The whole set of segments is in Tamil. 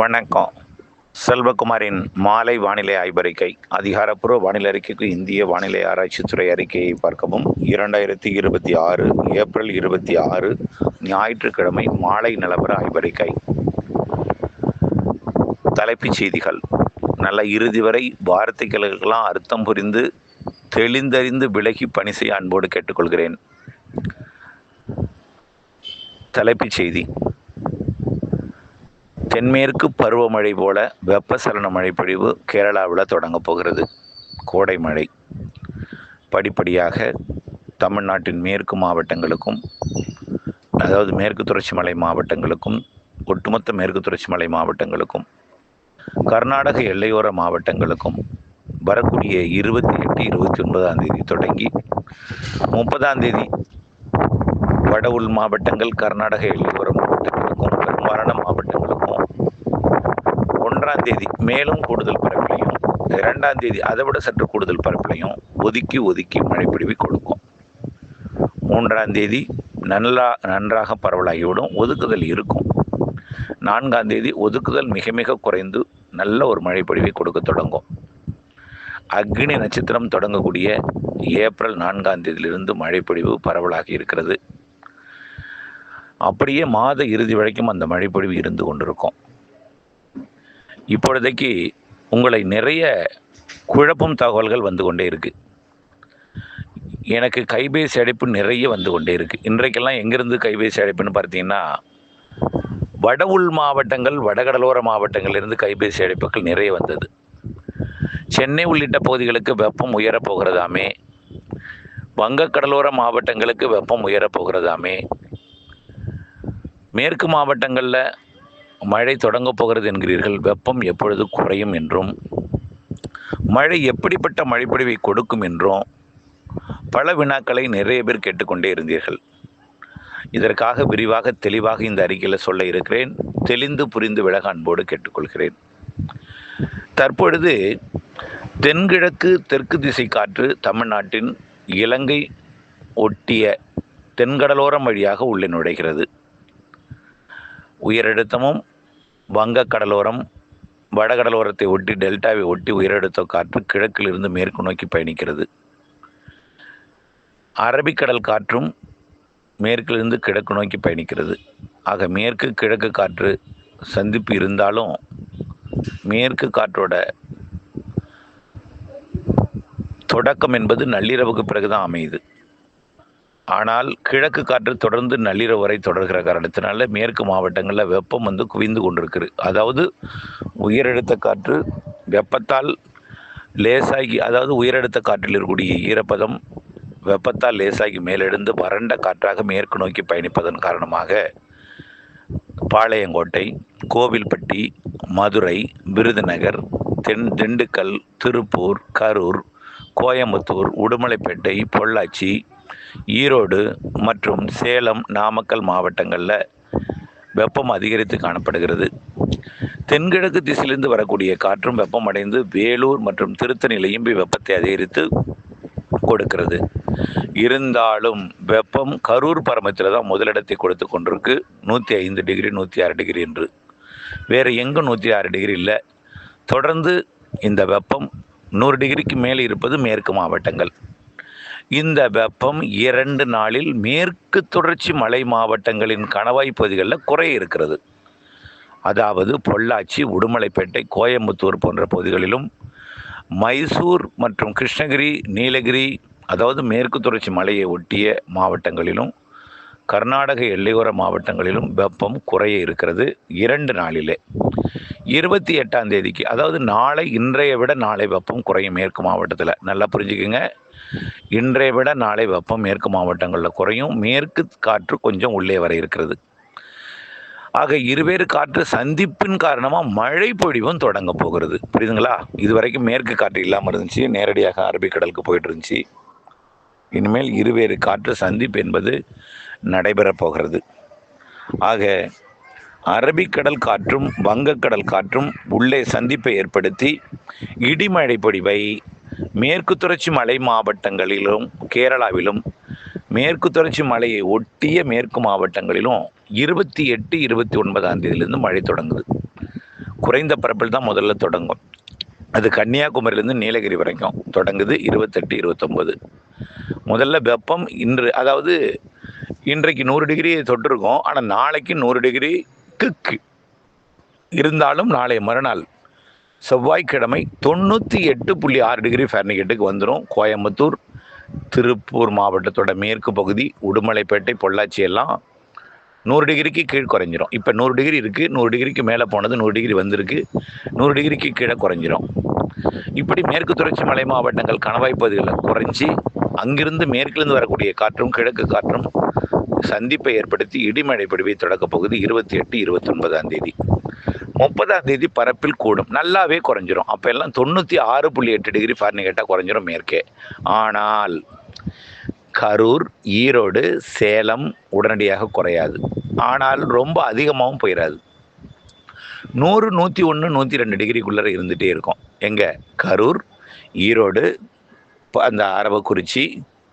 வணக்கம். செல்வகுமாரின் மாலை வானிலை ஆய்வறிக்கை. அதிகாரப்பூர்வ வானிலை அறிக்கைக்கு இந்திய வானிலை ஆராய்ச்சித்துறை அறிக்கையை பார்க்கவும். 2026 ஏப்ரல் 26 ஞாயிற்றுக்கிழமை மாலை நிலவர ஆய்வறிக்கை. தலைப்புச் செய்திகள். நல்ல இறுதி வரை வார்த்தைகளுக்கெல்லாம் அர்த்தம் புரிந்து தெளிந்தறிந்து விலகி பணி செய்ய அன்போடு கேட்டுக்கொள்கிறேன். தலைப்புச் செய்தி. தென்மேற்கு பருவமழை போல வெப்பசலன மழைப்பொழிவு கேரளாவில் தொடங்கப் போகிறது. கோடை மழை படிப்படியாக தமிழ்நாட்டின் மேற்கு மாவட்டங்களுக்கும், அதாவது மேற்கு தொடர்ச்சி மலை மாவட்டங்களுக்கும், ஒட்டுமொத்த மேற்கு தொடர்ச்சி மலை மாவட்டங்களுக்கும், கர்நாடக எல்லையோர மாவட்டங்களுக்கும் வரக்கூடிய 28, 29ஆம் தேதி தொடங்கி 30ஆம் தேதி வட உள் மாவட்டங்கள், கர்நாடக எல்லையோர மாவட்டங்களுக்கும், பெரும்பாலான மாவட்டங்களுக்கும் 1ஆம் தேதி மேலும் கூடுதல் பரப்பிலையும், 2ஆம் தேதி அதை விட சற்று கூடுதல் பரப்பிலையும் ஒதுக்கி மழைப்பிடிவை கொடுக்கும். 3ஆம் தேதி நன்றாக பரவலாகிவிடும், ஒதுக்குதல் இருக்கும். 4ஆம் தேதி ஒதுக்குதல் மிக மிக குறைந்து நல்ல ஒரு மழைப்பொழிவை கொடுக்க தொடங்கும். அக்னி நட்சத்திரம் தொடங்கக்கூடிய ஏப்ரல் 4ஆம் தேதியிலிருந்து மழைப்பொழிவு பரவலாகி இருக்கிறது. அப்படியே மாத இறுதி வரைக்கும் அந்த மழைப்பொழிவு இருந்து கொண்டிருக்கும். இப்பொழுதைக்கு உங்களை நிறைய குழப்பும் தகவல்கள் வந்து கொண்டே இருக்கு. எனக்கு கைபேசி அழைப்பு நிறைய வந்து கொண்டே இருக்கு. இன்றைக்கெல்லாம் எங்கிருந்து கைபேசி அழைப்புன்னு பார்த்தீங்கன்னா, வட உள் மாவட்டங்கள், வடகடலோர மாவட்டங்களிலிருந்து கைபேசி அழைப்புகள் நிறைய வந்தது. சென்னை உள்ளிட்ட பகுதிகளுக்கு வெப்பம் உயரப்போகிறதாமே, வங்கக்கடலோர மாவட்டங்களுக்கு வெப்பம் உயரப்போகிறதாமே, மேற்கு மாவட்டங்களில் மழை தொடங்கப் போகிறது என்கிறீர்கள், வெப்பம் எப்பொழுது குறையும் என்றும், மழை எப்படிப்பட்ட மழைப்பொழிவை கொடுக்கும் என்றும் பல வினாக்களை நிறைய பேர் கேட்டுக்கொண்டே இருந்தீர்கள். இதற்காக விரிவாக தெளிவாக இந்த அறிக்கையில் சொல்ல இருக்கிறேன். தெளிந்து புரிந்து விலக அன்போடு கேட்டுக்கொள்கிறேன். தற்பொழுது தென்கிழக்கு தெற்கு திசை காற்று தமிழ்நாட்டின் இலங்கை ஒட்டிய தென்கடலோரம் வழியாக உள்ளே நுழைகிறது. உயரழுத்தமும் வங்கக்கடலோரம், வடகடலோரத்தை ஒட்டி டெல்டாவை ஒட்டி உயரழுத்த காற்று கிழக்கிலிருந்து மேற்கு நோக்கி பயணிக்கிறது. அரபிக்கடல் காற்றும் மேற்கிலிருந்து கிழக்கு நோக்கி பயணிக்கிறது. ஆக மேற்கு கிழக்கு காற்று சந்திப்பு இருந்தாலும் மேற்கு காற்றோட தொடக்கம் என்பது நள்ளிரவுக்கு பிறகுதான் அமையுது. ஆனால் கிழக்கு காற்று தொடர்ந்து நள்ளிரவு வரை தொடர்கிற காரணத்தினால மேற்கு மாவட்டங்களில் வெப்பம் குவிந்து கொண்டிருக்குது. அதாவது உயரழுத்த காற்று வெப்பத்தால் லேசாகி, அதாவது உயரழுத்த காற்றில் இருக்கக்கூடிய ஈரப்பதம் வெப்பத்தால் லேசாகி மேலெழுந்து வறண்ட காற்றாக மேற்கு நோக்கி பயணிப்பதன் காரணமாக பாளையங்கோட்டை, கோவில்பட்டி, மதுரை, விருதுநகர், திண்டுக்கல், திருப்பூர், கரூர், கோயம்புத்தூர், உடுமலைப்பேட்டை, பொள்ளாச்சி, ஈரோடு மற்றும் சேலம், நாமக்கல் மாவட்டங்களில் வெப்பம் அதிகரித்து காணப்படுகிறது. தென்கிழக்கு திசையிலிருந்து வரக்கூடிய காற்றும் வெப்பம் அடைந்து வேலூர் மற்றும் திருத்தணியிலையும் வெப்பத்தை அதிகரித்து கொடுக்கிறது. இருந்தாலும் வெப்பம் கரூர் பரமத்தில் தான் முதலிடத்தை கொடுத்து கொண்டிருக்கு. 105 டிகிரி, 106 டிகிரி என்று. வேறு எங்கும் 106 டிகிரி இல்லை. தொடர்ந்து இந்த வெப்பம் 100 டிகிரிக்கு மேலே இருப்பது மேற்கு மாவட்டங்கள். இந்த வெப்பம் 2 நாளில் மேற்கு தொடர்ச்சி மலை மாவட்டங்களின் கணவாய் பகுதிகளில் குறைய இருக்கிறது. அதாவது பொள்ளாச்சி, உடுமலைப்பேட்டை, கோயம்புத்தூர் போன்ற பகுதிகளிலும், மைசூர் மற்றும் கிருஷ்ணகிரி, நீலகிரி, அதாவது மேற்கு தொடர்ச்சி மலையை ஒட்டிய மாவட்டங்களிலும், கர்நாடக எல்லையோர மாவட்டங்களிலும் வெப்பம் குறைய இருக்கிறது 2 நாளிலே. 28ஆம் தேதிக்கு, அதாவது நாளை, இன்றைய விட நாளை வெப்பம் குறையும் மேற்கு மாவட்டத்தில். நல்லா புரிஞ்சுக்குங்க. இன்றைய விட நாளை வெப்பம் மேற்கு மாவட்டங்களில் குறையும். மேற்கு காற்று கொஞ்சம் உள்ளே வர இருக்கிறது. ஆக இருவேறு காற்று சந்திப்பின் காரணமாக மழை பொழிவும் தொடங்க போகிறது. புரியுதுங்களா? இதுவரைக்கும் மேற்கு காற்று இல்லாமல் இருந்துச்சு, நேரடியாக அரபிக்கடலுக்கு போயிட்டு இருந்துச்சு. இனிமேல் இருவேறு காற்று சந்திப்பு என்பது நடைபெறப் போகிறது. ஆக அரபிக்கடல் காற்றும் வங்கக்கடல் காற்றும் உள்ளே சந்திப்பை ஏற்படுத்தி இடிமழை பொழிவை மேற்கு தொடர்ச்சி மலை மாவட்டங்களிலும், கேரளாவிலும், மேற்கு தொடர்ச்சி மலையை ஒட்டிய மேற்கு மாவட்டங்களிலும் 28, 29ஆம் தேதியிலிருந்து மழை தொடங்குது. குறைந்த பரப்பில் தான் முதல்ல தொடங்கும். அது கன்னியாகுமரியிலேருந்து நீலகிரி வரைக்கும் தொடங்குது. 28, 29 முதல்ல வெப்பம் அதாவது இன்றைக்கு 100 டிகிரி தொட்டிருக்கோம். ஆனால் நாளைக்கு 100 டிகிரிக்கு இருந்தாலும் நாளை மறுநாள் செவ்வாய்க்கிழமை 98.6 டிகிரி ஃபாரன்ஹீட்டுக்கு வந்துடும். கோயம்புத்தூர், திருப்பூர் மாவட்டத்தோட மேற்கு பகுதி, உடுமலைப்பேட்டை, பொள்ளாச்சி எல்லாம் 100 டிகிரிக்கு கீழ் குறைஞ்சிரும். இப்போ 100 டிகிரி இருக்குது, 100 டிகிரிக்கு மேலே போனது 100 டிகிரி வந்திருக்கு, 100 டிகிரிக்கு கீழே குறைஞ்சிரும். இப்படி மேற்கு தொடர்ச்சி மலை மாவட்டங்கள் கணவாய் பகுதிகளில் குறைஞ்சி அங்கிருந்து மேற்கிலிருந்து வரக்கூடிய காற்றும் கிழக்கு காற்றும் சந்திப்பை ஏற்படுத்தி இடிமழை பொழிவை தொடக்கப் போகுது 28, 29ஆம் தேதி. 30ஆம் தேதி பரப்பில் கூடும், நல்லாவே குறைஞ்சிரும். அப்போ எல்லாம் 96.8 டிகிரி ஃபாரன்ஹீட்டாக குறைஞ்சிரும் மேற்கே. ஆனால் கரூர், ஈரோடு, சேலம் உடனடியாக குறையாது. ஆனால் ரொம்ப அதிகமாகவும் போயிடாது. 100, 101, 102 டிகிரிக்குள்ளே இருந்துகிட்டே இருக்கும். எங்கே? கரூர், ஈரோடு, அந்த அரவக்குறிச்சி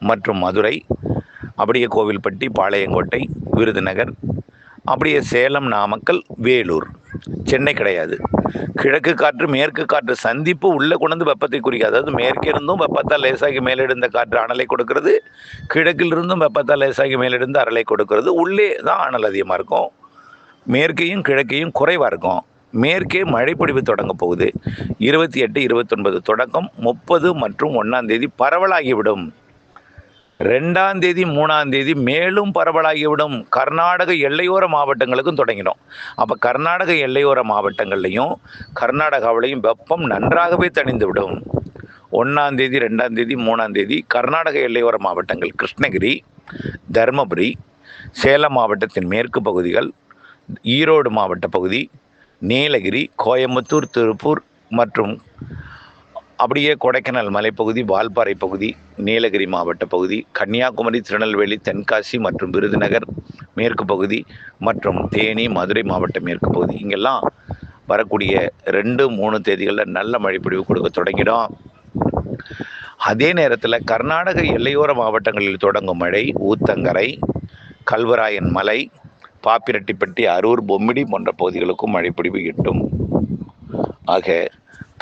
மற்றும் மதுரை, அப்படியே கோவில்பட்டி, பாளையங்கோட்டை, விருதுநகர், அப்படியே சேலம், நாமக்கல், வேலூர். சென்னை கிடையாது. கிழக்கு காற்று மேற்கு காற்று சந்திப்பு உள்ளே கொண்டு வெப்பத்தை குறிக்காது. அதாவது மேற்கிருந்தும் வெப்பத்தால் லேசாகி மேலெடுந்த காற்று அனலை கொடுக்கிறது, கிழக்கிலிருந்தும் வெப்பத்தால் லேசாகி மேலெடுந்து அனலை கொடுக்கிறது. உள்ளே தான் அனல் அதிகமாக இருக்கும், மேற்கையும் கிழக்கையும் குறைவாக இருக்கும். மேற்கே மழைப்பொழிவு தொடங்க போகுது 28, 29 தொடக்கம் 30 மற்றும் 1ஆம் தேதி பரவலாகிவிடும். 2ஆம் தேதி 3ஆம் தேதி மேலும் பரவலாகிவிடும். கர்நாடக எல்லையோர மாவட்டங்களுக்கும் தொடங்கிடும். அப்போ கர்நாடக எல்லையோர மாவட்டங்கள்லையும் கர்நாடகாவிலையும் வெப்பம் நன்றாகவே தணிந்து விடும். 1ஆம் தேதி 2ஆம் தேதி 3ஆம் தேதி கர்நாடக எல்லையோர மாவட்டங்கள் கிருஷ்ணகிரி, தருமபுரி, சேலம் மாவட்டத்தின் மேற்கு பகுதிகள், ஈரோடு மாவட்ட பகுதி, நீலகிரி, கோயம்புத்தூர், திருப்பூர் மற்றும் அப்படியே கொடைக்கானல் மலைப்பகுதி, வால்பாறை பகுதி, நீலகிரி மாவட்ட பகுதி, கன்னியாகுமரி, திருநெல்வேலி, தென்காசி மற்றும் விருதுநகர் மேற்கு பகுதி மற்றும் தேனி, மதுரை மாவட்ட மேற்கு பகுதி, இங்கெல்லாம் வரக்கூடிய 2, 3 தேதிகளில் நல்ல மழைப்பொழிவு கொடுக்க தொடங்கிடும். அதே நேரத்தில் கர்நாடக எல்லையோர மாவட்டங்களில் தொடங்கும் மழை ஊத்தங்கரை, கல்வராயன் மலை, பாப்பிரெட்டிப்பட்டி, அரூர், பொம்மிடி போன்ற பகுதிகளுக்கும் மழைப்பொழிவு எட்டும். ஆக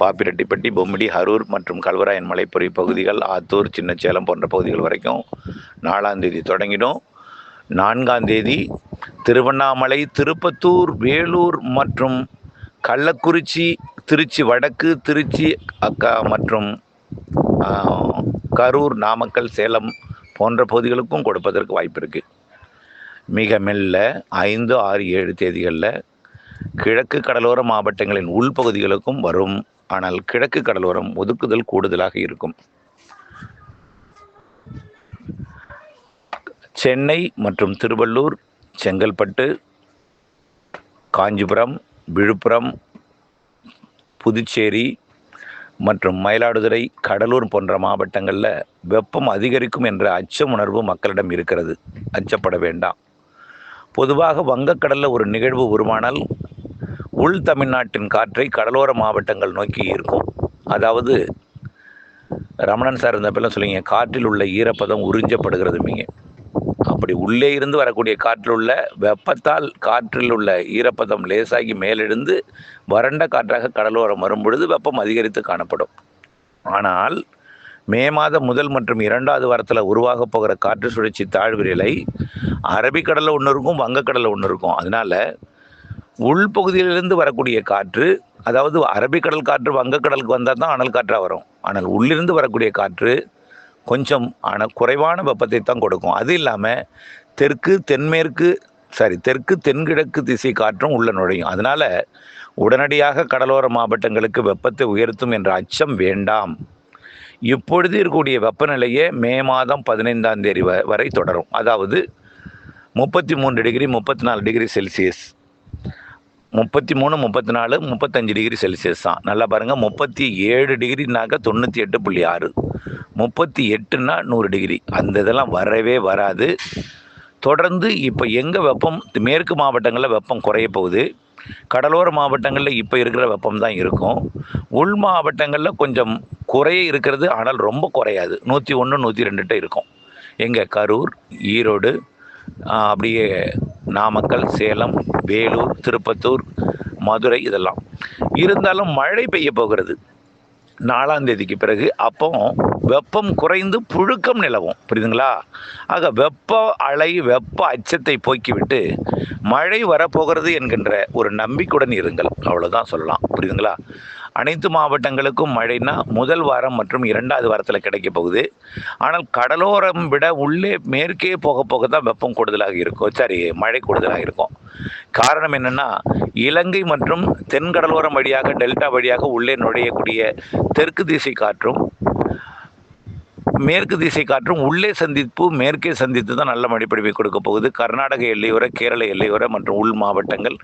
பாப்பிரெட்டிப்பட்டி, பொம்மிடி, அரூர் மற்றும் கல்வராயன் மலைப்பொழிவு பகுதிகள், ஆத்தூர், சின்னச்சேலம் போன்ற பகுதிகள் வரைக்கும் 4ஆம் தேதி தொடங்கிடும். 4ஆம் தேதி திருவண்ணாமலை, திருப்பத்தூர், வேலூர் மற்றும் கள்ளக்குறிச்சி, திருச்சி வடக்கு, திருச்சி மற்றும் கரூர், நாமக்கல், சேலம் போன்ற பகுதிகளுக்கும் கொடுப்பதற்கு வாய்ப்பு இருக்குது. மிக மெல்ல 5, 6, 7 தேதிகளில் கிழக்கு கடலோர மாவட்டங்களின் உள்பகுதிகளுக்கும் வரும். ஆனால் கிழக்கு கடலோரம் ஒதுக்குதல் கூடுதலாக இருக்கும். சென்னை மற்றும் திருவள்ளூர், செங்கல்பட்டு, காஞ்சிபுரம், விழுப்புரம், புதுச்சேரி மற்றும் மயிலாடுதுறை, கடலூர் போன்ற மாவட்டங்களில் வெப்பம் அதிகரிக்கும் என்ற அச்ச உணர்வு மக்களிடம் இருக்கிறது. அச்சப்பட வேண்டாம். பொதுவாக வங்கக்கடலில் ஒரு நிகழ்வு உருவானால் உள் தமிழ்நாட்டின் காற்றை கடலோர மாவட்டங்கள் நோக்கி ஈர்க்கும். அதாவது ரமணன் சார் இருந்தப்பெல்லாம் சொல்லிங்க, காற்றில் உள்ள ஈரப்பதம் உறிஞ்சப்படுகிறதுமீங்க. அப்படி உள்ளே இருந்து வரக்கூடிய காற்றில் உள்ள வெப்பத்தால் காற்றில் உள்ள ஈரப்பதம் லேசாகி மேலெழுந்து வறண்ட காற்றாக கடலோரம் வரும் பொழுது வெப்பம் அதிகரித்து காணப்படும். ஆனால் மே மாதம் 1 மற்றும் 2வது வாரத்தில் உருவாக போகிற காற்று சுழற்சி தாழ்வு நிலை அரபிக்கடலில் ஒன்று இருக்கும், வங்கக்கடலில் ஒன்று இருக்கும். அதனால் உள்பகுதியிலிருந்து வரக்கூடிய காற்று, அதாவது அரபிக்கடல் காற்று வங்கக்கடலுக்கு வந்தால் தான் அனல் காற்றாக வரும். ஆனால் உள்ளிருந்து வரக்கூடிய காற்று கொஞ்சம் குறைவான வெப்பத்தை தான் கொடுக்கும். அது இல்லாமல் தெற்கு தென்கிழக்கு திசை காற்றும் உள்ள நுழையும். அதனால் உடனடியாக கடலோர மாவட்டங்களுக்கு வெப்பத்தை உயர்த்தும் என்ற அச்சம் வேண்டாம். இப்பொழுது இருக்கக்கூடிய வெப்பநிலையே மே மாதம் 15ஆம் தேதி வரை தொடரும். அதாவது 33 degree 34 degree Celsius, 33, 34, 35 degree Celsius தான். நல்லா பாருங்கள், 37 டிகிரினாக்க 98.6, 38னா 100 டிகிரி. அந்த இதெல்லாம் வரவே வராது. தொடர்ந்து இப்போ எங்கே வெப்பம் மேற்கு மாவட்டங்களில் வெப்பம் குறைய போகுது, கடலோர மாவட்டங்களில் இப்போ இருக்கிற வெப்பம் தான் இருக்கும். உள் மாவட்டங்களில் கொஞ்சம் குறைய இருக்கிறது, ஆனால் ரொம்ப குறையாது. 101, 102 இருக்கும். எங்கே? கரூர், ஈரோடு, அப்படியே நாமக்கல், சேலம், வேலூர், திருப்பத்தூர் மதுரை இதெல்லாம். இருந்தாலும் மழை பெய்ய போகிறது 4ஆம் தேதிக்கு பிறகு. அப்போ வெப்பம் குறைந்து புழுக்கம் நிலவும். புரியுதுங்களா? ஆக வெப்ப அலை, வெப்ப அச்சத்தை போக்கிவிட்டு மழை வரப்போகிறது என்கின்ற ஒரு நம்பிக்கையுடன் இருங்கள். அவ்வளோதான் சொல்லலாம். புரியுதுங்களா? அனைத்து மாவட்டங்களுக்கும் மழைனா முதல் வாரம் மற்றும் 2வது வாரத்தில் கிடைக்க போகுது. ஆனால் கடலோரம் விட உள்ளே மேற்கே போக போக தான் வெப்பம் கூடுதலாக இருக்கும். மழை கூடுதலாக இருக்கும். காரணம் என்னன்னா, இலங்கை மற்றும் தென்கடலோரம் வழியாக டெல்டா வழியாக உள்ளே நுழையக்கூடிய தெற்கு திசை காற்றும் மேற்கு திசை காற்றும் உள்ளே சந்திப்பு மேற்கே சந்தித்து தான் நல்ல மழைப்பொழிவை கொடுக்க போகுது. கர்நாடக எல்லையோர, கேரள எல்லையோர மற்றும் உள் மாவட்டங்கள்,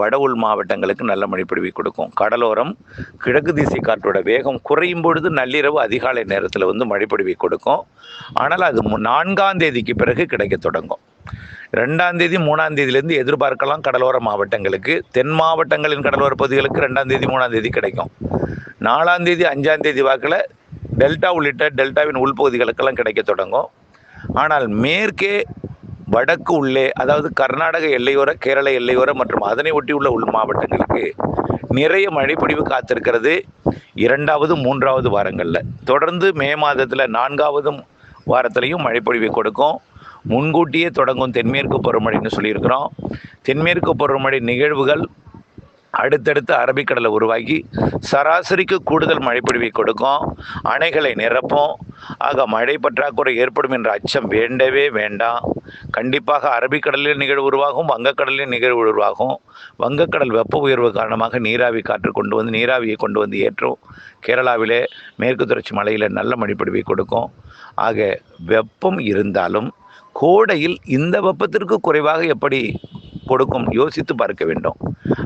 வட உள் மாவட்டங்களுக்கு நல்ல மழைப்பொழிவை கொடுக்கும். கடலோரம் கிழக்கு திசை காற்றோட வேகம் குறையும் பொழுது நள்ளிரவு அதிகாலை நேரத்தில் மழைப்பொழிவை கொடுக்கும். ஆனால் அது 4ஆம் தேதிக்கு பிறகு கிடைக்க தொடங்கும். 2ஆம் தேதி 3ஆம் தேதியிலிருந்து எதிர்பார்க்கலாம். கடலோர மாவட்டங்களுக்கு, தென் மாவட்டங்களின் கடலோர பகுதிகளுக்கு 2ஆம் தேதி 3ஆம் தேதி கிடைக்கும். 4ஆம் தேதி 5ஆம் தேதி வாக்கில் டெல்டா உள்ளிட்ட டெல்டாவின் உள்பகுதிகளுக்கெல்லாம் கிடைக்க தொடங்கும். ஆனால் மேற்கே வடக்கு உள்ளே, அதாவது கர்நாடக எல்லையோர, கேரள எல்லையோர மற்றும் அதனை ஒட்டியுள்ள உள் மாவட்டங்களுக்கு நிறைய மழைப்பொழிவு காத்திருக்கிறது 2வது 3வது வாரங்களில். தொடர்ந்து மே மாதத்தில் 4வது வாரத்திலையும் மழைப்பொழிவை கொடுக்கும். முன்கூட்டியே தொடங்கும் தென்மேற்கு பருவமழைன்னு சொல்லியிருக்கிறோம். தென்மேற்கு பருவமழை நிகழ்வுகள் அடுத்தடுத்து அரபிக்கடலை உருவாகி சராசரிக்கு கூடுதல் மழைப்பொழிவை கொடுக்கும். அணைகளை நிரப்பும். ஆக மழை பற்றாக்குறை ஏற்படும் என்ற அச்சம் வேண்டவே வேண்டாம். கண்டிப்பாக அரபிக்கடலில் நிகழ்வு உருவாகும், வங்கக்கடலில் நிகழ்வு உருவாகும். வங்கக்கடல் வெப்ப உயர்வு காரணமாக நீராவி காற்று நீராவியை கொண்டு வந்து ஏற்றும். கேரளாவிலே மேற்கு தொடர்ச்சி மலையில் நல்ல மழைப்பொழிவை கொடுக்கும். ஆக வெப்பம் இருந்தாலும் கோடையில் இந்த வெப்பத்திற்கு குறைவாக எப்படி கொடுக்கும் யோசித்து பார்க்க வேண்டும்.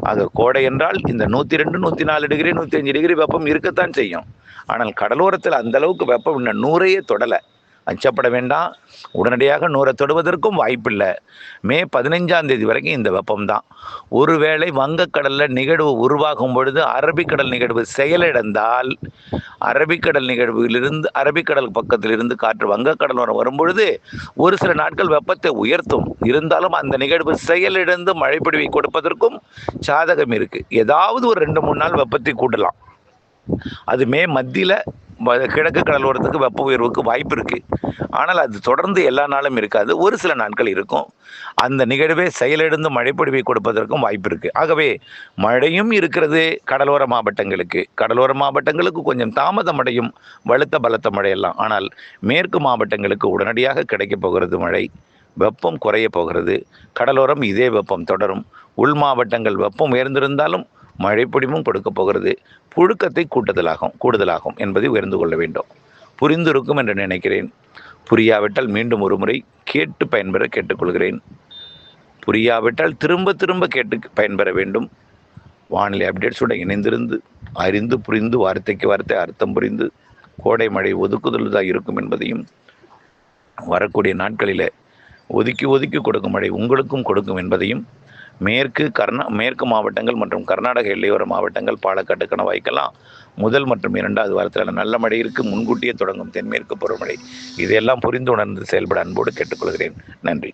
ஆக கோடை என்றால் இந்த 102, 104 டிகிரி, 105 டிகிரி வெப்பம் இருக்கத்தான் செய்யும். ஆனால் கடலோரத்தில் அந்த அளவுக்கு வெப்பம் இன்னும் 100ஐயே தொடலை. அச்சப்பட வேண்டாம். உடனடியாக 100 தொடுவதற்கும் வாய்ப்பில்லை. மே 15ஆம் தேதி வரைக்கும் இந்த வெப்பம்தான். ஒருவேளை வங்கக்கடலில் நிகழ்வு உருவாகும் பொழுது அரபிக்கடல் நிகழ்வு செயலிழந்தால், அரபிக்கடல் பக்கத்திலிருந்து காற்று வங்கக்கடல் வரும்பொழுது ஒரு சில நாட்கள் வெப்பத்தை உயர்த்தும். இருந்தாலும் அந்த நிகழ்வு செயலிழந்து மழைப்பொழிவை கொடுப்பதற்கும் சாதகம் இருக்கு. ஏதாவது ஒரு 2-3 நாள் வெப்பத்தை கூட்டலாம். அது மே மத்தியில் கிழக்கு கடலோரத்துக்கு வெப்ப உயர்வுக்கு வாய்ப்பு இருக்குது. ஆனால் அது தொடர்ந்து எல்லா நாளும் இருக்காது. ஒரு சில நாட்கள் இருக்கும். அந்த நிகழ்வே செயலிழந்து மழைப்பொழிவை கொடுப்பதற்கும் வாய்ப்பு இருக்குது. ஆகவே மழையும் இருக்கிறது கடலோர மாவட்டங்களுக்கு கொஞ்சம் தாமதமடையும் பலத்த மழையெல்லாம். ஆனால் மேற்கு மாவட்டங்களுக்கு உடனடியாக கிடைக்கப் போகிறது மழை. வெப்பம் குறைய போகிறது. கடலோரம் இதே வெப்பம் தொடரும். உள் மாவட்டங்கள் வெப்பம் உயர்ந்திருந்தாலும் மழைப்பொழிவும் கொடுக்க போகிறது. புழுக்கத்தை கூடுதலாகும் என்பதை உயர்ந்து கொள்ள வேண்டும். புரிந்திருக்கும் என்று நினைக்கிறேன். புரியாவிட்டால் மீண்டும் ஒரு முறை கேட்டு பயன்பெற கேட்டுக்கொள்கிறேன். புரியாவிட்டால் திரும்ப திரும்ப கேட்டு பயன்பெற வேண்டும். வானிலை அப்டேட்ஸோடு இணைந்திருந்து அறிந்து புரிந்து வார்த்தைக்கு வார்த்தை அர்த்தம் புரிந்து கோடை மழை ஒதுக்குதல்தான் இருக்கும் என்பதையும், வரக்கூடிய நாட்களில் ஒதுக்கி கொடுக்கும் மழை உங்களுக்கும் கொடுக்கும் என்பதையும், மேற்கு மாவட்டங்கள் மற்றும் கர்நாடக எல்லையோர மாவட்டங்கள், பாலக்காடு, கணவாய்க்கெல்லாம் முதல் மற்றும் 2வது வாரத்தில் நல்ல மழை இருக்குது. முன்கூட்டியே தொடங்கும் தென்மேற்கு பருவமழை. இதையெல்லாம் புரிந்து உணர்ந்து செயல்பட அன்போடு கேட்டுக்கொள்கிறேன். நன்றி.